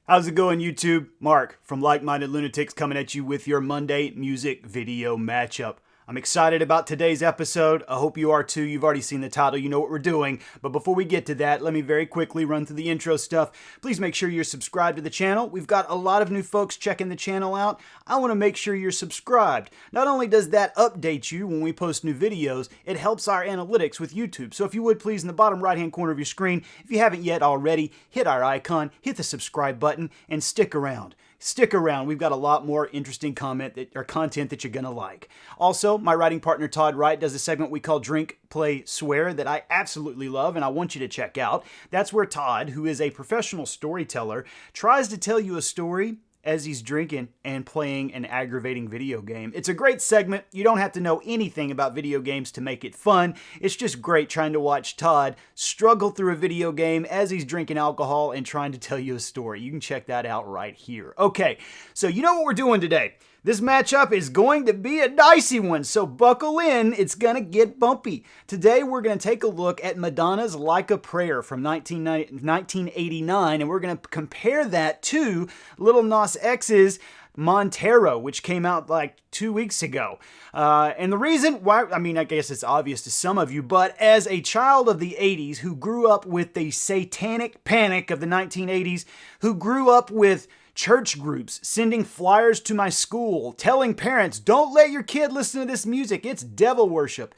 How's it going, YouTube? Mark from Like-Minded Lunatics coming at you with your Monday music video matchup. I'm excited about today's episode. I hope you are too. You've already seen the title. You know what we're doing. But before we get to that, let me very quickly run through the intro stuff. Please make sure you're subscribed to the channel. We've got a lot of new folks checking the channel out. I want to make sure you're subscribed. Not only does that update you when we post new videos, it helps our analytics with YouTube. So if you would please, in the bottom right-hand corner of your screen, if you haven't yet already, hit our icon, hit the subscribe button, and stick around. Stick around. We've got a lot more interesting content that you're going to like. Also, my writing partner Todd Wright does a segment we call Drink, Play, Swear that I absolutely love and I want you to check out. That's where Todd, who is a professional storyteller, tries to tell you a story as he's drinking and playing an aggravating video game. It's a great segment. You don't have to know anything about video games to make it fun. It's just great trying to watch Todd struggle through a video game as he's drinking alcohol and trying to tell you a story. You can check that out right here. Okay, so you know what we're doing today. This matchup is going to be a dicey one, so buckle in, it's gonna get bumpy. Today we're gonna take a look at Madonna's Like a Prayer from 1989, and we're gonna compare that to Lil Nas X's MONTERO, which came out like 2 weeks ago. And the reason why, I mean, I guess it's obvious to some of you, but as a child of the 80s who grew up with the satanic panic of the 1980s, who grew up with church groups sending flyers to my school, telling parents, don't let your kid listen to this music, it's devil worship.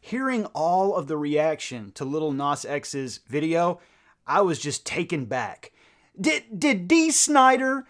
Hearing all of the reaction to Lil Nas X's video, I was just taken back. Did D. Snyder,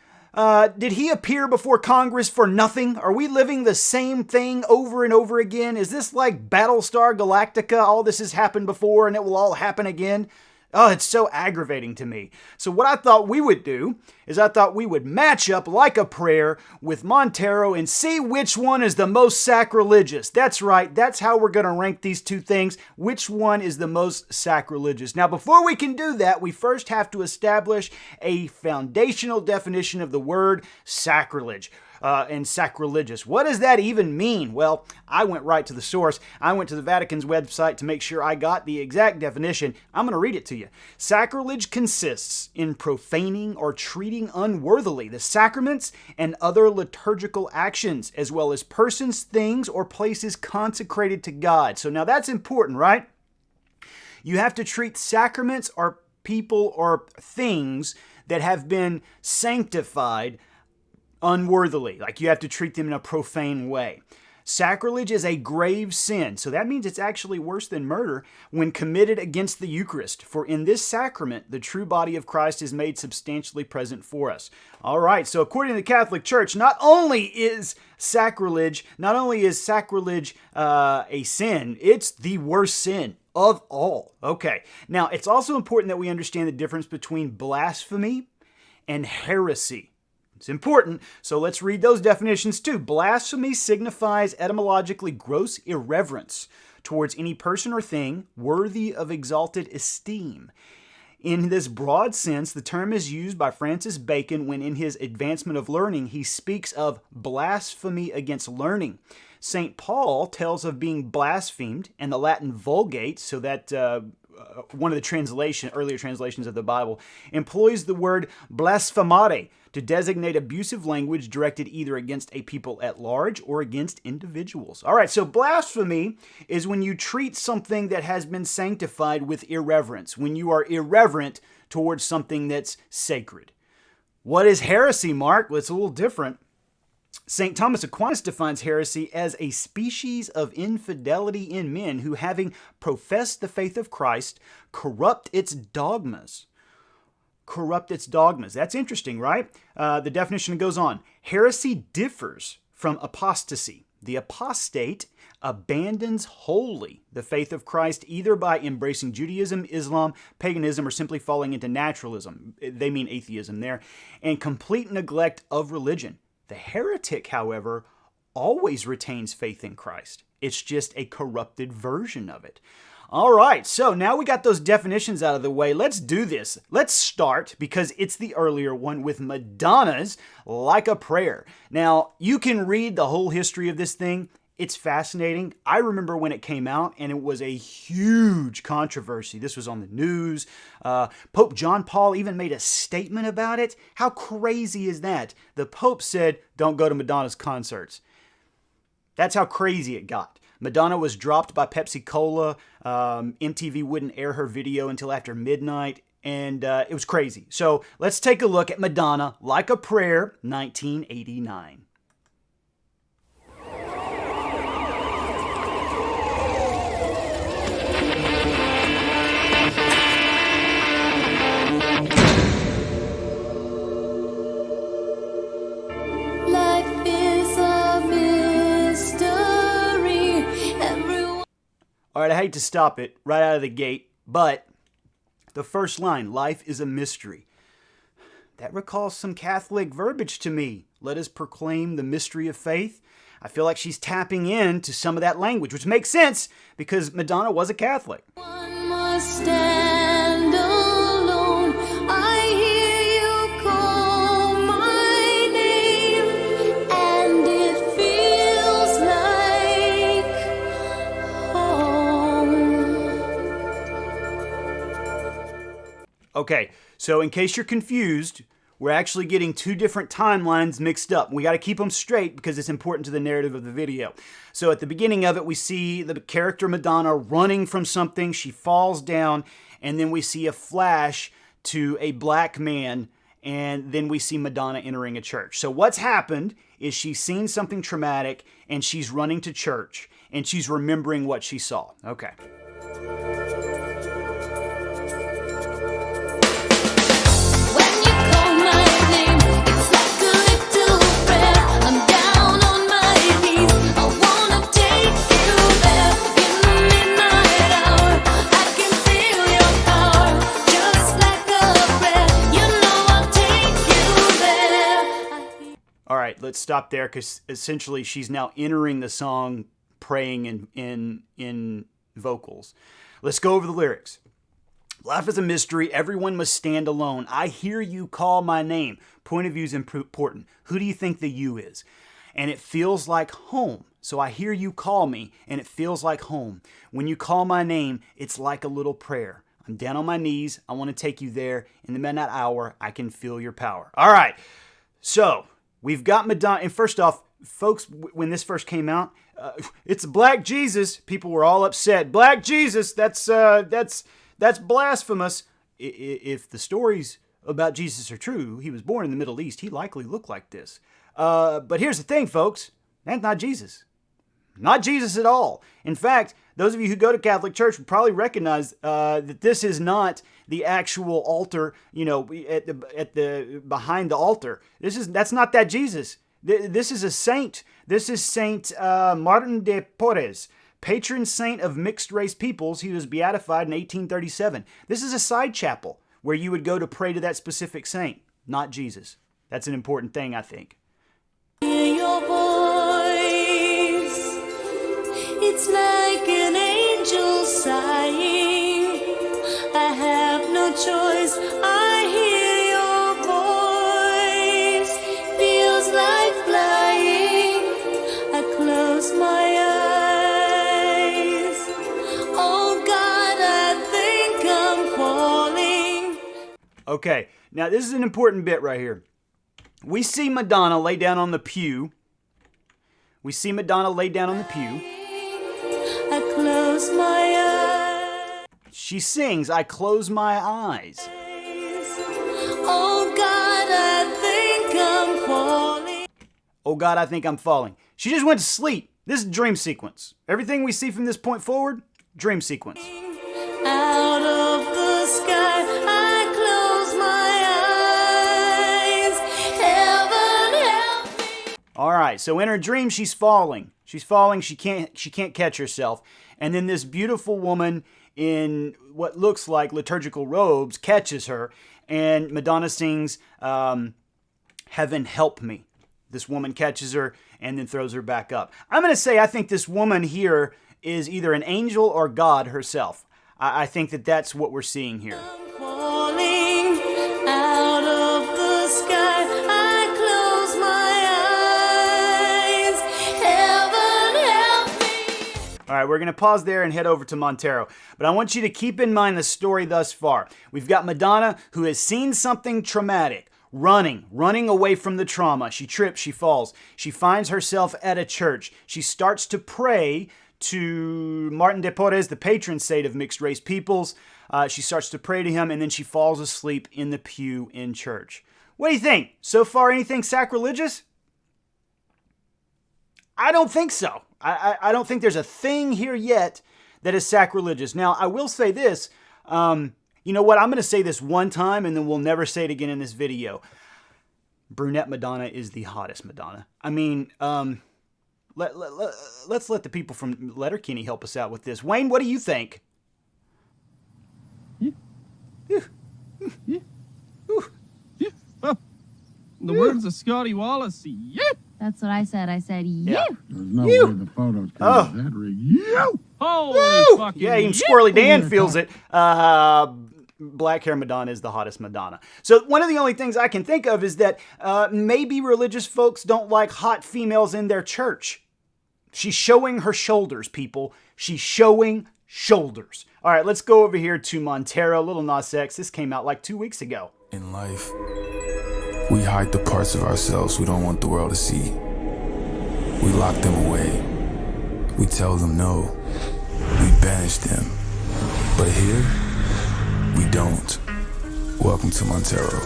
did he appear before Congress for nothing? Are we living the same thing over and over again? Is this like Battlestar Galactica? All this has happened before and it will all happen again? Oh, it's so aggravating to me. So what I thought we would do is I thought we would match up Like a Prayer with MONTERO and see which one is the most sacrilegious. That's right. That's how we're going to rank these two things. Which one is the most sacrilegious? Now, before we can do that, we first have to establish a foundational definition of the word sacrilege. And sacrilegious. What does that even mean? Well, I went right to the source. I went to the Vatican's website to make sure I got the exact definition. I'm going to read it to you. Sacrilege consists in profaning or treating unworthily the sacraments and other liturgical actions, as well as persons, things, or places consecrated to God. So now that's important, right? You have to treat sacraments or people or things that have been sanctified unworthily, like you have to treat them in a profane way. Sacrilege is a grave sin, so that means it's actually worse than murder when committed against the Eucharist. For in this sacrament, the true body of Christ is made substantially present for us. All right, so according to the Catholic Church, not only is sacrilege a sin, it's the worst sin of all. Okay, now it's also important that we understand the difference between blasphemy and heresy. It's important, so let's read those definitions too. Blasphemy signifies etymologically gross irreverence towards any person or thing worthy of exalted esteem. In this broad sense, the term is used by Francis Bacon when in his Advancement of Learning, he speaks of blasphemy against learning. St. Paul tells of being blasphemed, and the Latin Vulgate, so that one of the earlier translations of the Bible, employs the word blasphemare to designate abusive language directed either against a people at large or against individuals. All right, so blasphemy is when you treat something that has been sanctified with irreverence, when you are irreverent towards something that's sacred. What is heresy, Mark? Well, it's a little different. St. Thomas Aquinas defines heresy as a species of infidelity in men who, having professed the faith of Christ, corrupt its dogmas. That's interesting, right? The definition goes on. Heresy differs from apostasy. The apostate abandons wholly the faith of Christ either by embracing Judaism, Islam, paganism, or simply falling into naturalism. They mean atheism there. And complete neglect of religion. The heretic, however, always retains faith in Christ. It's just a corrupted version of it. All right, so now we got those definitions out of the way. Let's do this. Let's start, because it's the earlier one, with Madonna's Like a Prayer. Now, you can read the whole history of this thing. It's fascinating. I remember when it came out, and it was a huge controversy. This was on the news. Pope John Paul even made a statement about it. How crazy is that? The Pope said, don't go to Madonna's concerts. That's how crazy it got. Madonna was dropped by Pepsi Cola. MTV wouldn't air her video until after midnight, and it was crazy. So let's take a look at Madonna, Like a Prayer, 1989. All right, I hate to stop it right out of the gate, but the first line, life is a mystery. That recalls some Catholic verbiage to me. Let us proclaim the mystery of faith. I feel like she's tapping into some of that language, which makes sense because Madonna was a Catholic. One must stand alone. I hear you call my name, and it feels like home. Okay, so in case you're confused, we're actually getting two different timelines mixed up. We got to keep them straight because it's important to the narrative of the video. So at the beginning of it, we see the character Madonna running from something. She falls down, and then we see a flash to a black man, and then we see Madonna entering a church. So what's happened is she's seen something traumatic, and she's running to church, and she's remembering what she saw. Okay. Let's stop there because essentially she's now entering the song praying in vocals. Let's go over the lyrics. Life is a mystery. Everyone must stand alone. I hear you call my name. Point of view is important. Who do you think the you is? And it feels like home. So I hear you call me, and it feels like home. When you call my name, it's like a little prayer. I'm down on my knees. I want to take you there. In the midnight hour, I can feel your power. All right. So we've got Madonna. And first off, folks, when this first came out, it's Black Jesus. People were all upset. Black Jesus, that's blasphemous. If the stories about Jesus are true, he was born in the Middle East. He likely looked like this. But here's the thing, folks. That's not Jesus. Not Jesus at all. In fact, those of you who go to Catholic Church would probably recognize that this is not the actual altar, at the behind the altar. That's not that Jesus. This is a saint. This is Saint Martin de Porres, patron saint of mixed race peoples. He was beatified in 1837. This is a side chapel where you would go to pray to that specific saint, not Jesus. That's an important thing, I think. Hear your voice. It's like an angel sighing. I have no choice. I hear your voice. Feels like flying. I close my eyes. Oh God, I think I'm falling. Okay, now this is an important bit right here. We see Madonna lay down on the pew. I close my eyes. She sings, I close my eyes. Oh God, I think I'm falling. Oh God, I think I'm falling. She just went to sleep. This is a dream sequence. Everything we see from this point forward, dream sequence. Out of the sky, I close my eyes. Heaven help me. All right, so in her dream, she's falling. She's falling. She can't catch herself. And then this beautiful woman in what looks like liturgical robes catches her, and Madonna sings, Heaven help me. This woman catches her and then throws her back up. I'm going to say I think this woman here is either an angel or God herself. I think that's what we're seeing here. I'm falling out of the sky. I close my eyes. Heaven help right, we're going to pause there and head over to Montero. But I want you to keep in mind the story thus far. We've got Madonna, who has seen something traumatic, running away from the trauma. She trips, she falls. She finds herself at a church. She starts to pray to Martin de Porres, the patron saint of mixed race peoples. She starts to pray to him, and then she falls asleep in the pew in church. What do you think? So far, anything sacrilegious? I don't think so. I don't think there's a thing here yet that is sacrilegious. Now, I will say this. You know what? I'm going to say this one time, and then we'll never say it again in this video. Brunette Madonna is the hottest Madonna. I mean, let's let the people from Letterykenny help us out with this. Wayne, what do you think? The words of Scotty Wallace, yeah. That's what I said. I said, you. Yeah. There's no way the photos can be that rig. You! Holy fucking Yeah, even Squirrely Dan feels it. Black hair Madonna is the hottest Madonna. So one of the only things I can think of is that maybe religious folks don't like hot females in their church. She's showing her shoulders, people. She's showing shoulders. All right, let's go over here to Montero, Lil Nas X. This came out like 2 weeks ago. In life, we hide the parts of ourselves we don't want the world to see. We lock them away. We tell them no. We banish them. But here, we don't. Welcome to Montero.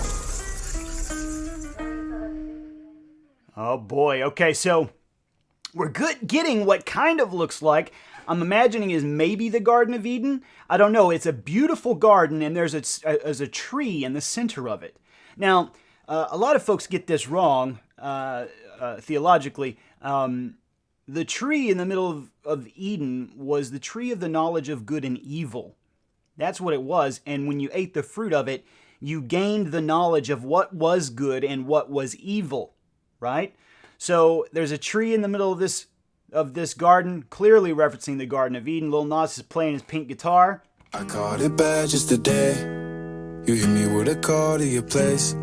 Oh boy. Okay, so we're getting what kind of looks like, I'm imagining, is maybe the Garden of Eden. I don't know. It's a beautiful garden, and there's a tree in the center of it. Now, a lot of folks get this wrong theologically. The tree in the middle of Eden was the tree of the knowledge of good and evil. That's what it was. And when you ate the fruit of it, you gained the knowledge of what was good and what was evil, right? So there's a tree in the middle of this garden, clearly referencing the Garden of Eden. Lil Nas is playing his pink guitar. I caught it bad just today. You hit me with a call to your place.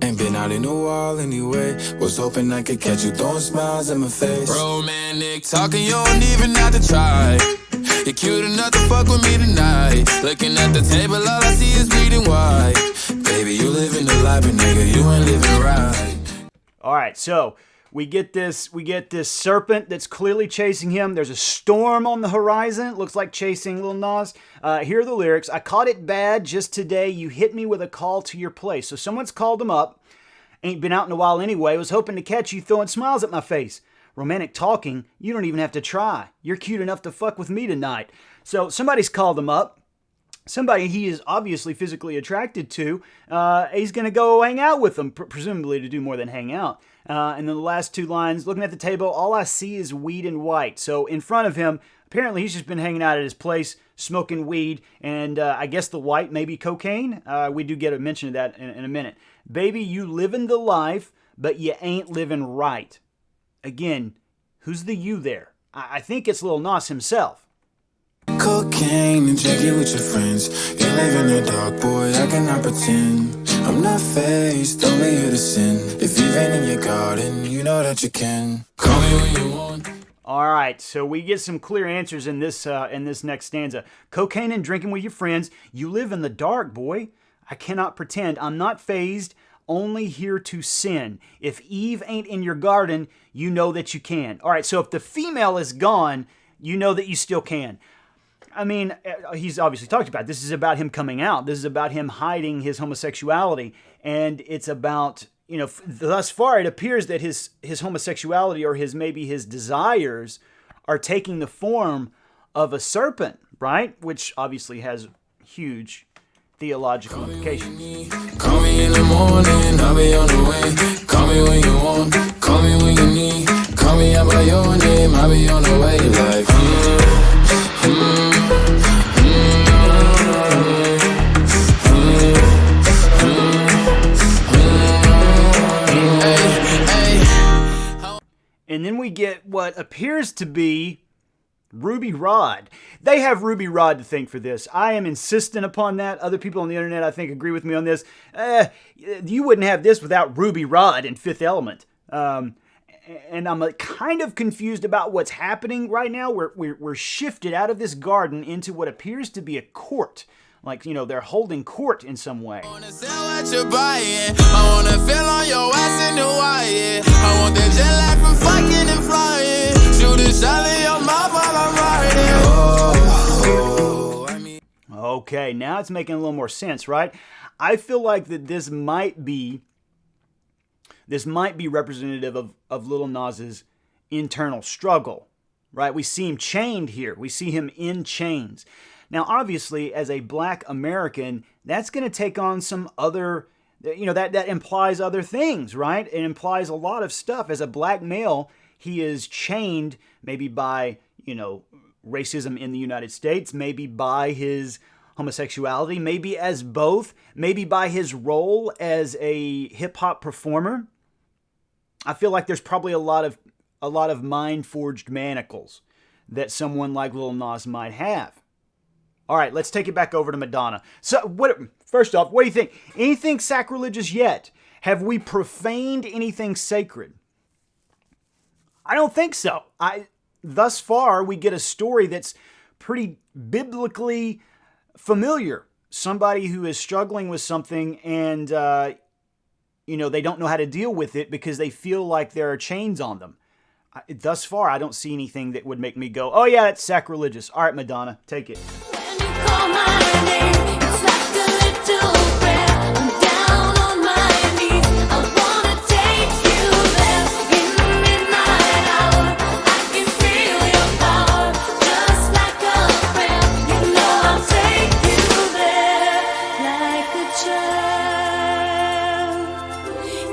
Ain't been out in a while anyway. Was hoping I could catch you throwing smiles in my face. Romantic talking, you don't even have to try. You're cute enough to fuck with me tonight. Looking at the table, all I see is bleeding white. Baby, you living the life, but nigga, you ain't living right. All right, so we get this serpent that's clearly chasing him. There's a storm on the horizon. It looks like chasing Lil Nas. Here are the lyrics. I caught it bad just today. You hit me with a call to your place. So someone's called him up. Ain't been out in a while anyway. Was hoping to catch you throwing smiles at my face. Romantic talking, you don't even have to try. You're cute enough to fuck with me tonight. So somebody's called him up. Somebody he is obviously physically attracted to. He's going to go hang out with them, presumably to do more than hang out. And then the last two lines, looking at the table, all I see is weed and white. So in front of him, apparently he's just been hanging out at his place, smoking weed, and I guess the white may be cocaine. We do get a mention of that in a minute. Baby, you living the life, but you ain't living right. Again, who's the you there? I think it's Lil Nas himself. Cocaine and drinking with your friends. You live in the dark, boy, I cannot pretend. I'm not faced, only here to sin. If you've been in your garden, you know that you can. Call me when you want. All right, so we get some clear answers in this next stanza. Cocaine and drinking with your friends. You live in the dark, boy. I cannot pretend. I'm not phased, only here to sin. If Eve ain't in your garden, you know that you can. All right, so if the female is gone, you know that you still can. I mean, he's obviously talked about it. This is about him coming out. This is about him hiding his homosexuality. And it's about, thus far it appears that his homosexuality or maybe his desires are taking the form of a serpent, right? Which obviously has huge theological implications. Call me in the morning, I'll be on the way. Call me when you want, call me when you need. Call me out by your name, I'll be on the way. Like, and then we get what appears to be Ruby Rod. They have Ruby Rod to thank for this. I am insistent upon that. Other people on the internet, I think, agree with me on this. You wouldn't have this without Ruby Rod in Fifth Element. and I'm kind of confused about what's happening right now. We're shifted out of this garden into what appears to be a court. Like, you know, they're holding court in some way. I wanna sell what you're buying. I wanna feel on your ass in Hawaii. I want that jet lag from fucking and flying. Shoot a shot in your mouth while I'm riding. Okay, now it's making a little more sense, right? I feel like that this might be representative of Lil Nas's internal struggle, right? We see him chained here. We see him in chains. Now, obviously, as a black American, that's going to take on some other, you know, that implies other things, right? It implies a lot of stuff. As a black male, he is chained maybe by, you know, racism in the United States, maybe by his homosexuality, maybe as both, maybe by his role as a hip-hop performer. I feel like there's probably a lot of mind-forged manacles that someone like Lil Nas might have. All right, let's take it back over to Madonna. So, first off, what do you think? Anything sacrilegious yet? Have we profaned anything sacred? I don't think so. Thus far, we get a story that's pretty biblically familiar. Somebody who is struggling with something and, you know, they don't know how to deal with it because they feel like there are chains on them. Thus far, I don't see anything that would make me go, oh yeah, that's sacrilegious. All right, Madonna, take it. Call my name, it's like a little prayer. I'm down on my knees. I wanna take you there in the midnight hour. I can feel your power, just like a prayer. You know I'll take you there like a child.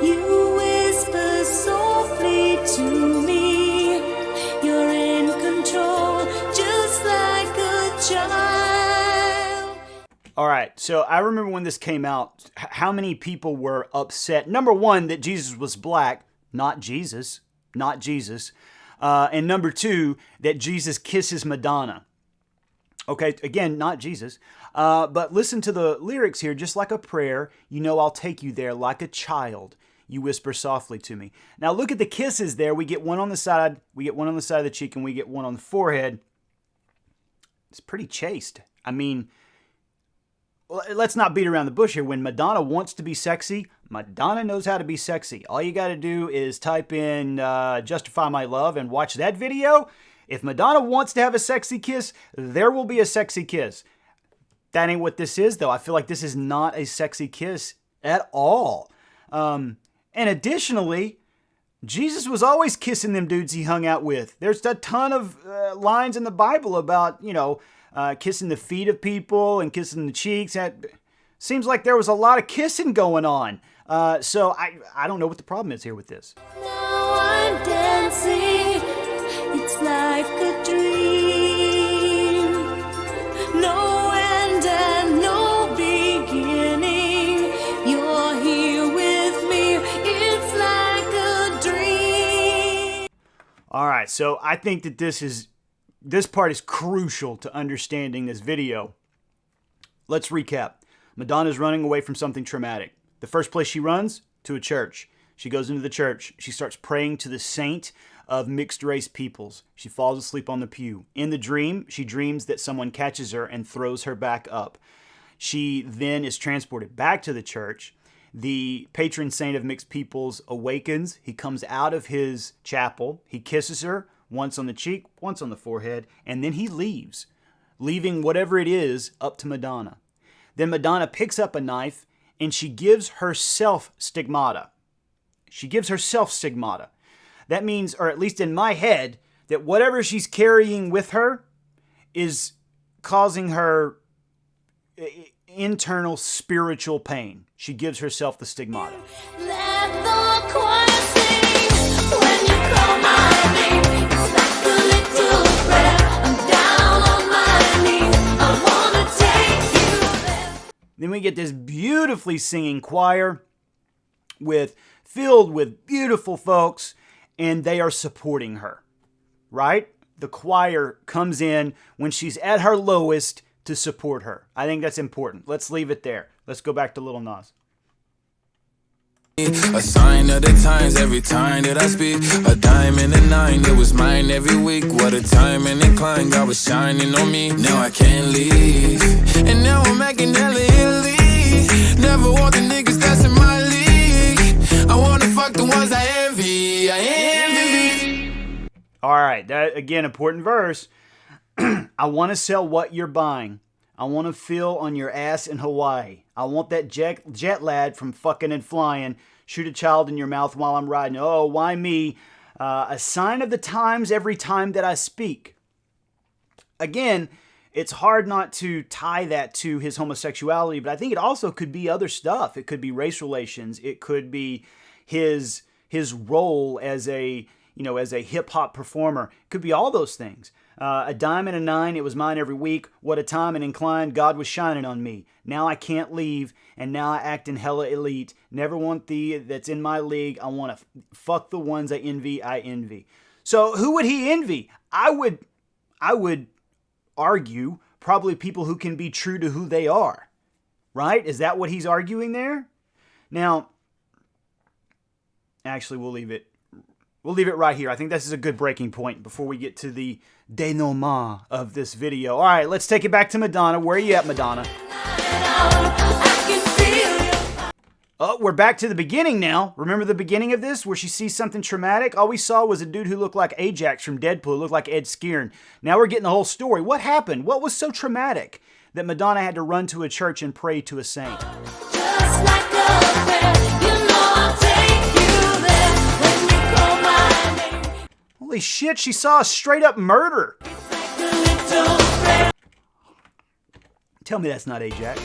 You whisper softly to me. You're in control, just like a child. All right, so I remember when this came out, how many people were upset. Number one, that Jesus was black, not Jesus. And number two, that Jesus kisses Madonna. Okay, again, not Jesus. But listen to the lyrics here, just like a prayer. You know I'll take you there like a child. You whisper softly to me. Now look at the kisses there. We get one on the side, we get one on the side of the cheek, and we get one on the forehead. It's pretty chaste. I mean, let's not beat around the bush here. When Madonna wants to be sexy, Madonna knows how to be sexy. All you got to do is type in Justify My Love and watch that video. If Madonna wants to have a sexy kiss, there will be a sexy kiss. That ain't what this is, though. I feel like this is not a sexy kiss at all. And additionally, Jesus was always kissing them dudes he hung out with. There's a ton of lines in the Bible about, you know, kissing the feet of people and kissing the cheeks. Seems like there was a lot of kissing going on. So I don't know what the problem is here with this. Now I'm dancing, it's like a dream. No end and no beginning. You're here with me, it's like a dream. All right, so I think that this part is crucial to understanding this video. Let's recap. Madonna's running away from something traumatic. The first place she runs, to a church. She goes into the church. She starts praying to the saint of mixed race peoples. She falls asleep on the pew. In the dream, she dreams that someone catches her and throws her back up. She then is transported back to the church. The patron saint of mixed peoples awakens. He comes out of his chapel. He kisses her, once on the cheek, once on the forehead, and then he leaves, leaving whatever it is up to Madonna. Then Madonna picks up a knife and she gives herself stigmata. She gives herself stigmata. That means, or at least in my head, that whatever she's carrying with her is causing her internal spiritual pain. She gives herself the stigmata. Let the choir sing when you call my name. It's like a little prayer. I'm down on my knees. I wanna take you there. Then we get this beautifully singing choir filled with beautiful folks, and they are supporting her, right? The choir comes in when she's at her lowest to support her. I think that's important. Let's leave it there. Let's go back to Lil Nas. A sign of the times every time that I speak. A diamond and a nine, it was mine every week. What a time and incline, God was shining on me. Now I can't leave, and now I'm acting hella Italy. Never want the niggas that's in my league. I wanna fuck the ones I envy. I envy. All right, that again, important verse. I want to sell what you're buying. I want to feel on your ass in Hawaii. I want that jet lad from fucking and flying. Shoot a child in your mouth while I'm riding. Oh, why me? A sign of the times every time that I speak. Again, it's hard not to tie that to his homosexuality, but I think it also could be other stuff. It could be race relations. It could be his role as a hip hop performer. It could be all those things. A dime and a nine, it was mine every week. What a time and incline, God was shining on me. Now I can't leave, and now I act in hella elite. Never want thee that's in my league. I want to fuck the ones I envy. So who would he envy? I would argue probably people who can be true to who they are. Right? Is that what he's arguing there? Now, actually, we'll leave it right here. I think this is a good breaking point before we get to the denouement of this video. All right, let's take it back to Madonna. Where are you at, Madonna? Oh, we're back to the beginning now. Remember the beginning of this where she sees something traumatic? All we saw was a dude who looked like Ajax from Deadpool, looked like Ed Skeirin. Now we're getting the whole story. What happened? What was so traumatic that Madonna had to run to a church and pray to a saint? Just like a prayer, you know I'll take you there when you call my name. Holy shit, she saw a straight up murder. It's like a little prayer Tell me that's not Ajax.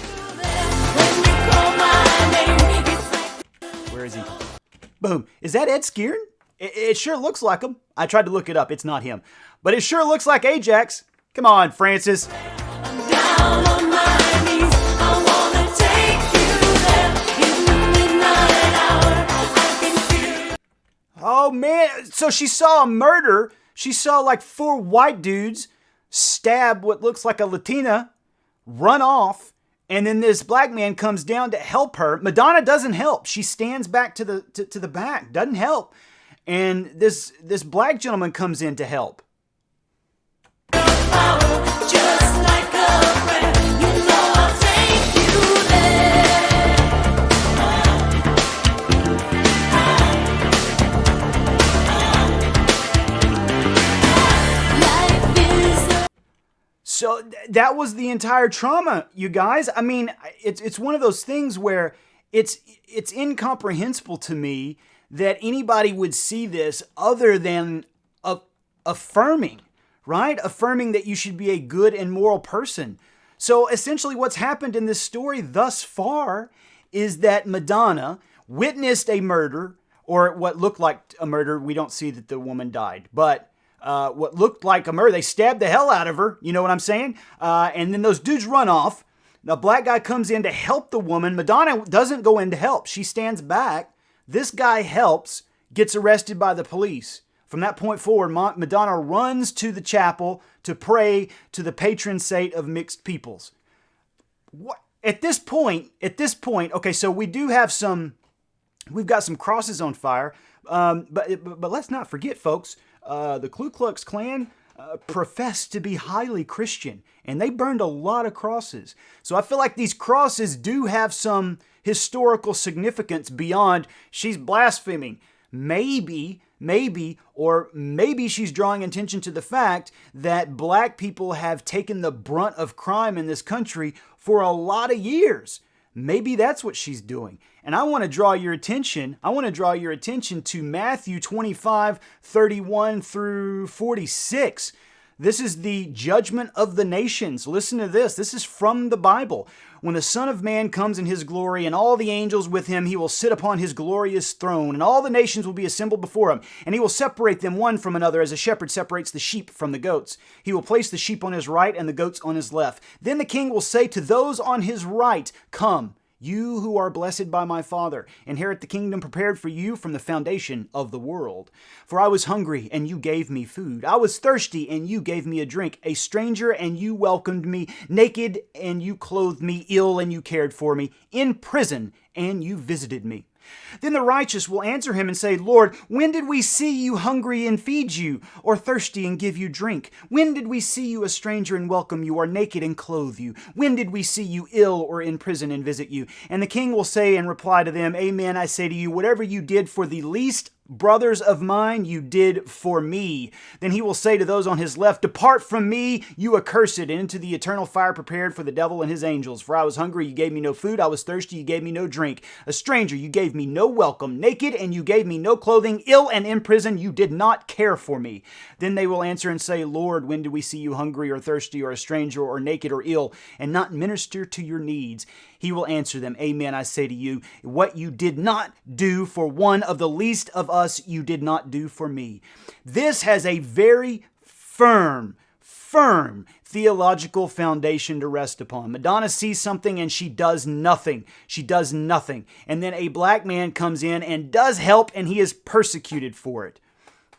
when you call my name. It's like Where is he? Boom. Is that Ed Skeirin? It sure looks like him. I tried to look it up. It's not him. But it sure looks like Ajax. Come on, Francis. I'm down on my knees. I wanna take you there in the midnight hour. I can feel. Oh, man. So she saw a murder. She saw like 4 white dudes stab what looks like a Latina, run off, and then this black man comes down to help her. Madonna doesn't help. She stands back to the back. Doesn't help. And this black gentleman comes in to help. Just like a prayer, you know I'll take you there. Life is a So that was the entire trauma, you guys. I mean, it's one of those things where it's incomprehensible to me that anybody would see this other than affirming, right? Affirming that you should be a good and moral person. So essentially what's happened in this story thus far is that Madonna witnessed a murder, or what looked like a murder. We don't see that the woman died, but what looked like a murder. They stabbed the hell out of her. You know what I'm saying? And then those dudes run off. The black guy comes in to help the woman. Madonna doesn't go in to help. She stands back. This guy helps, gets arrested by the police. From that point forward, Madonna runs to the chapel to pray to the patron saint of mixed peoples. What? At this point, okay, so we do have we've got some crosses on fire, but let's not forget, folks, the Ku Klux Klan professed to be highly Christian, and they burned a lot of crosses. So I feel like these crosses do have some historical significance beyond she's blaspheming. Maybe she's drawing attention to the fact that black people have taken the brunt of crime in this country for a lot of years. Maybe that's what she's doing. And I want to draw your attention to Matthew 25:31 through 46. This is the judgment of the nations. Listen to this. This is from the Bible. When the Son of Man comes in his glory and all the angels with him, he will sit upon his glorious throne, and all the nations will be assembled before him, and he will separate them one from another as a shepherd separates the sheep from the goats. He will place the sheep on his right and the goats on his left. Then the king will say to those on his right, "Come, you who are blessed by my Father, inherit the kingdom prepared for you from the foundation of the world. For I was hungry, and you gave me food. I was thirsty, and you gave me a drink. A stranger, and you welcomed me. Naked, and you clothed me. Ill, and you cared for me. In prison, and you visited me." Then the righteous will answer him and say, Lord, when did we see you hungry and feed you, or thirsty and give you drink? When did we see you a stranger and welcome you, or naked and clothe you? When did we see you ill or in prison and visit you? And the king will say and reply to them, Amen, I say to you, whatever you did for the least brothers of mine, you did for me. Then he will say to those on his left, Depart from me, you accursed, and into the eternal fire prepared for the devil and his angels. For I was hungry, you gave me no food. I was thirsty, you gave me no drink. A stranger, you gave me no welcome. Naked, and you gave me no clothing. Ill and in prison, you did not care for me. Then they will answer and say, Lord, when did we see you hungry or thirsty or a stranger or naked or ill, and not minister to your needs? He will answer them, Amen, I say to you, what you did not do for one of the least of us, you did not do for me. This has a very firm theological foundation to rest upon. Madonna sees something and she does nothing. She does nothing. And then a black man comes in and does help, and he is persecuted for it.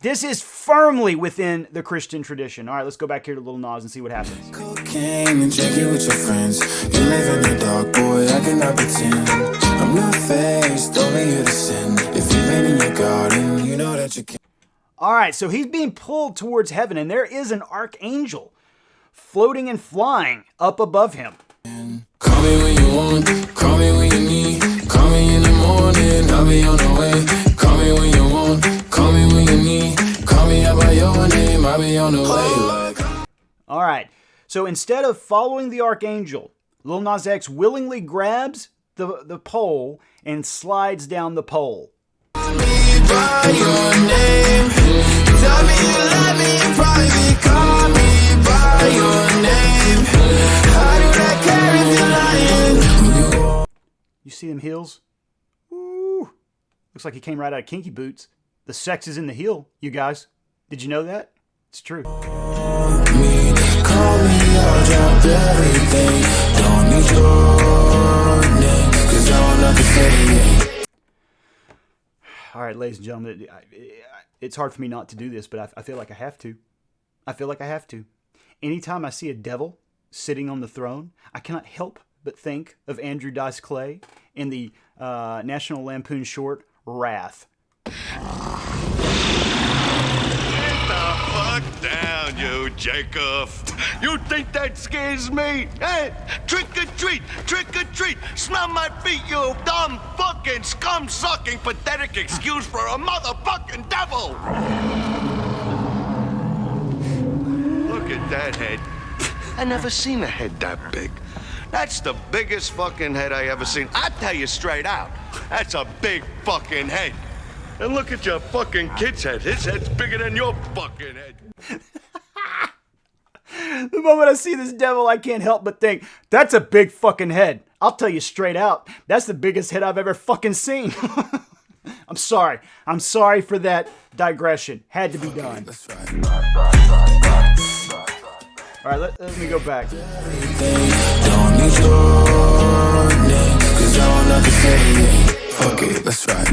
This is firmly within the Christian tradition. All right, let's go back here to Lil Nas and see what happens. Cocaine and drinking with your friends. You live in the dark, boy, I cannot pretend. I'm not faced, only here to sin. If you've been in your garden, you know that you can. All right, so he's being pulled towards heaven, and there is an archangel floating and flying up above him. Call me when you want, call me when you need. Call me in the morning, I'll be on the way. Call me when you want, call me when you need. Call me out by your name, I'll be on the way. All right, so instead of following the archangel, Lil Nas X willingly grabs the pole and slides down the pole. Call me by your name. Tell me you love me in private. Call me by your name. How do I care if you're lying? You see them heels? Ooh, looks like he came right out of Kinky Boots. The sex is in the heel, you guys. Did you know that? It's true. Call me, I'll drop everything. Don't need your name, 'cause I want nothing to say. All right, ladies and gentlemen, it's hard for me not to do this, but I feel like I have to. I feel like I have to. Anytime I see a devil sitting on the throne, I cannot help but think of Andrew Dice Clay in the National Lampoon short, Wrath. Fuck down, you Jacob. You think that scares me? Hey, trick or treat, smell my feet, you dumb fucking scum-sucking pathetic excuse for a motherfucking devil. Look at that head. I never seen a head that big. That's the biggest fucking head I ever seen. I tell you straight out, that's a big fucking head. And look at your fucking kid's head. His head's bigger than your fucking head. The moment I see this devil, I can't help but think, that's a big fucking head. I'll tell you straight out, that's the biggest head I've ever fucking seen. I'm sorry. I'm sorry for that digression. Had to be done. That's right. All right, let me go back. Don't need your name, 'cause I want nothing to say. Fuck it, that's right.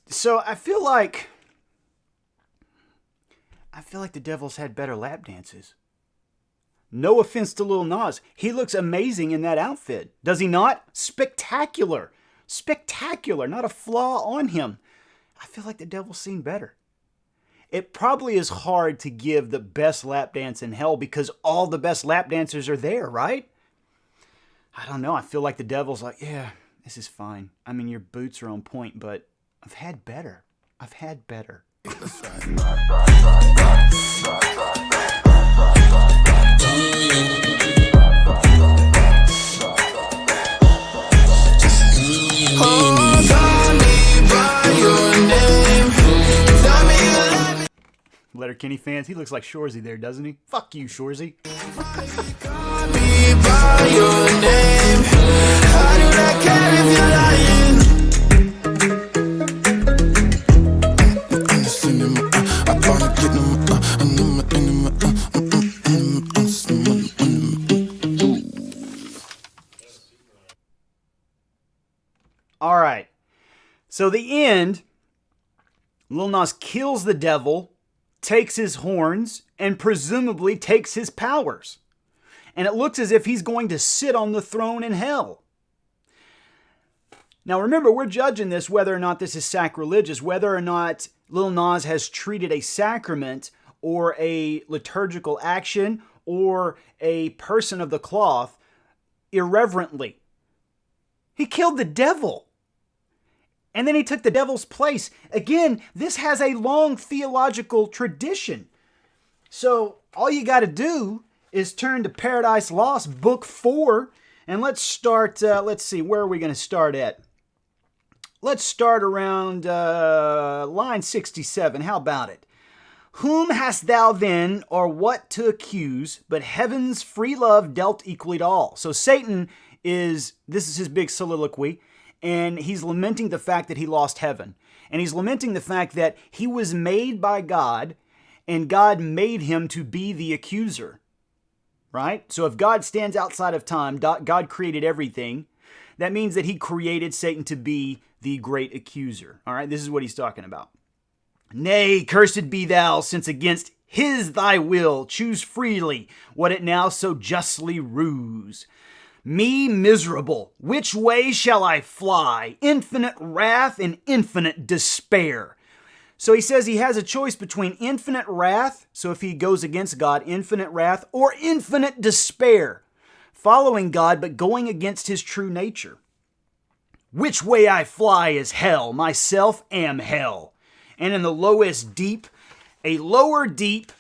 So I feel like the devil's had better lap dances. No offense to Lil Nas. He looks amazing in that outfit. Does he not? Spectacular. Spectacular. Not a flaw on him. I feel like the devil's seen better. It probably is hard to give the best lap dance in hell because all the best lap dancers are there, right? I don't know. I feel like the devil's like, yeah, this is fine. I mean, your boots are on point, but I've had better. I've had better. That's right. Letterykenny fans, he looks like Shorzy there, doesn't he? Fuck you, Shorzy. Call me by your name. How do I care if you're lying? All right. So the end, Lil Nas kills the devil, takes his horns, and presumably takes his powers. and it looks as if he's going to sit on the throne in hell. Now remember, we're judging this whether or not this is sacrilegious, whether or not Lil Nas has treated a sacrament or a liturgical action or a person of the cloth irreverently. He killed the devil. And then he took the devil's place. Again, this has a long theological tradition. So all you got to do is turn to Paradise Lost, Book 4, and let's start, let's see, where are we going to start at? Let's start around line 67. How about it? Whom hast thou then, or what to accuse, but heaven's free love dealt equally to all? So Satan this is his big soliloquy, and he's lamenting the fact that he lost heaven. And he's lamenting the fact that he was made by God, and God made him to be the accuser. Right? So if God stands outside of time, God created everything, that means that he created Satan to be the great accuser. All right, this is what he's talking about. Nay, cursed be thou, since against his thy will choose freely what it now so justly rues. Me miserable, which way shall I fly? Infinite wrath and infinite despair. So he says he has a choice between infinite wrath, so if he goes against God, infinite wrath, or infinite despair, following God but going against his true nature. Which way I fly is hell, myself am hell. And in the lowest deep, a lower deep,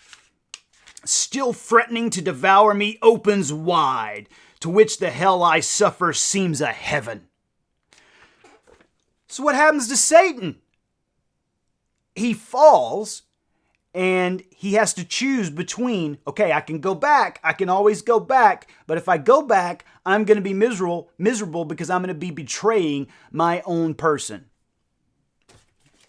still threatening to devour me, opens wide, to which the hell I suffer seems a heaven. So what happens to Satan? He falls, and he has to choose between, okay, I can go back, I can always go back, but if I go back, I'm going to be miserable because I'm going to be betraying my own person.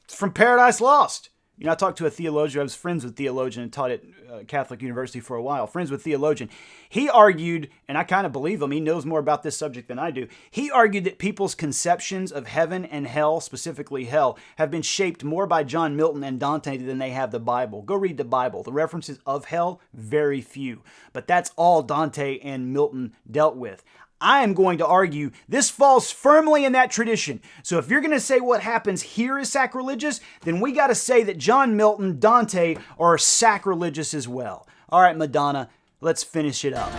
It's from Paradise Lost. You know, I talked to a theologian. I was friends with a theologian and taught at Catholic University for a while. Friends with a theologian. He argued, and I kind of believe him, he knows more about this subject than I do. He argued that people's conceptions of heaven and hell, specifically hell, have been shaped more by John Milton and Dante than they have the Bible. Go read the Bible. The references of hell, very few. But that's all Dante and Milton dealt with. I am going to argue this falls firmly in that tradition. So if you're going to say what happens here is sacrilegious, then we got to say that John Milton, Dante are sacrilegious as well. All right, Madonna, let's finish it up.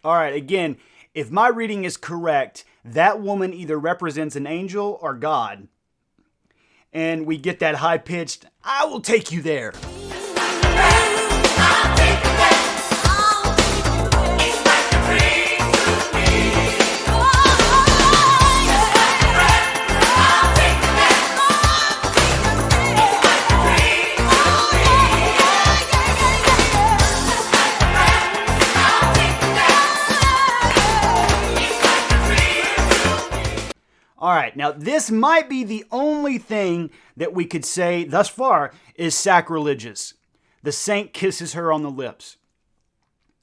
All right, again, if my reading is correct, that woman either represents an angel or God. And we get that high-pitched, I will take you there. All right, now this might be the only thing that we could say thus far is sacrilegious. The saint kisses her on the lips.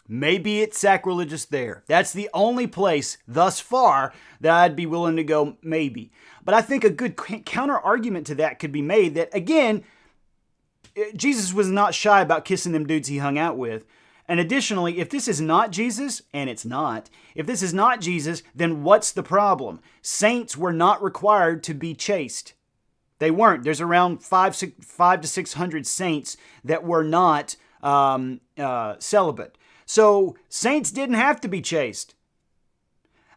Maybe it's sacrilegious there. That's the only place thus far that I'd be willing to go maybe. But I think a good counter argument to that could be made that, again, Jesus was not shy about kissing them dudes he hung out with. And additionally, if this is not Jesus, and it's not, if this is not Jesus, then what's the problem? Saints were not required to be chaste. They weren't. There's around 500 to 600 saints that were not celibate. So saints didn't have to be chaste.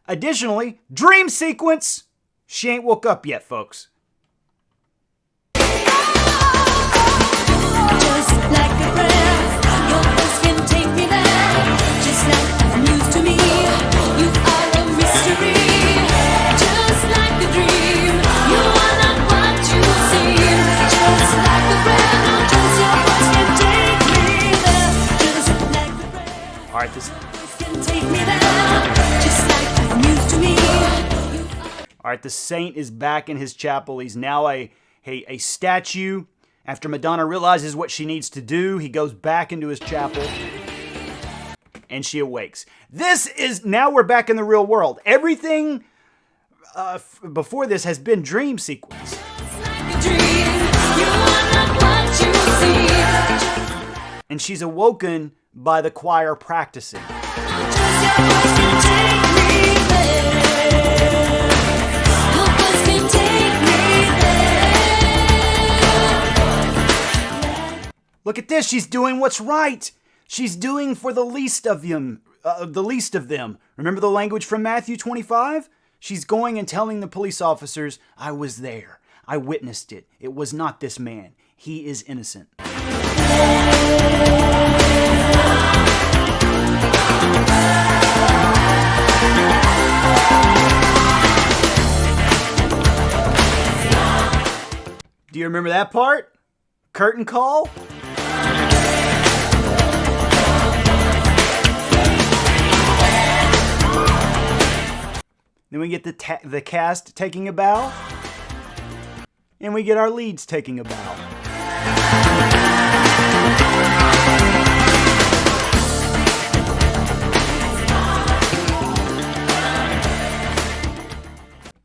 Additionally, dream sequence. She ain't woke up yet, folks. Just like a prayer, your voice can take me there. Just like take me there, just like you used to me. All right, the saint is back in his chapel. He's now a statue. After Madonna realizes what she needs to do, he goes back into his chapel and she awakes. Now we're back in the real world. Everything before this has been dream sequence. And she's awoken by the choir practicing. Look at this. She's doing what's right. She's doing for the least of them. Remember the language from Matthew 25? She's going and telling the police officers, I was there. I witnessed it. It was not this man. He is innocent. Do you remember that part? Curtain call? Then we get the cast taking a bow. And we get our leads taking a bow.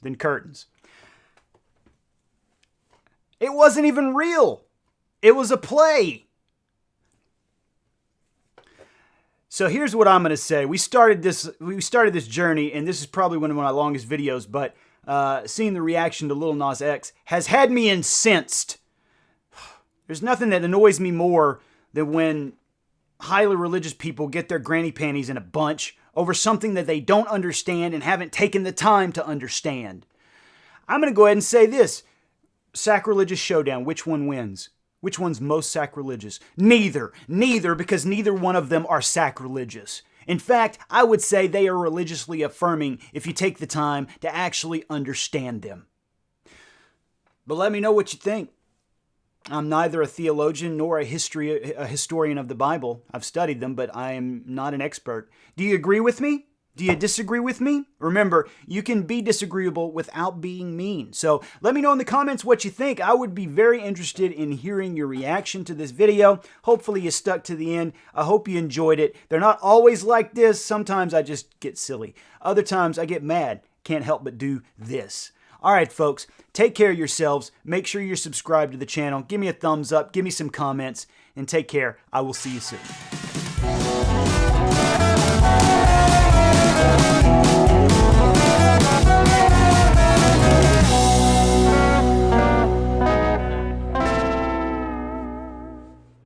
Then curtains. It wasn't even real. It was a play. So here's what I'm going to say. We started this journey, and this is probably one of my longest videos, but seeing the reaction to Lil Nas X has had me incensed. There's nothing that annoys me more than when highly religious people get their granny panties in a bunch over something that they don't understand and haven't taken the time to understand. I'm going to go ahead and say this. Sacrilegious Showdown, which one wins? Which one's most sacrilegious? Neither, because neither one of them are sacrilegious. In fact, I would say they are religiously affirming if you take the time to actually understand them. But let me know what you think. I'm neither a theologian nor a historian of the Bible. I've studied them, but I am not an expert. Do you agree with me? Do you disagree with me? Remember, you can be disagreeable without being mean. So let me know in the comments what you think. I would be very interested in hearing your reaction to this video. Hopefully you stuck to the end. I hope you enjoyed it. They're not always like this. Sometimes I just get silly. Other times I get mad. Can't help but do this. All right, folks, take care of yourselves. Make sure you're subscribed to the channel. Give me a thumbs up. Give me some comments. And take care. I will see you soon.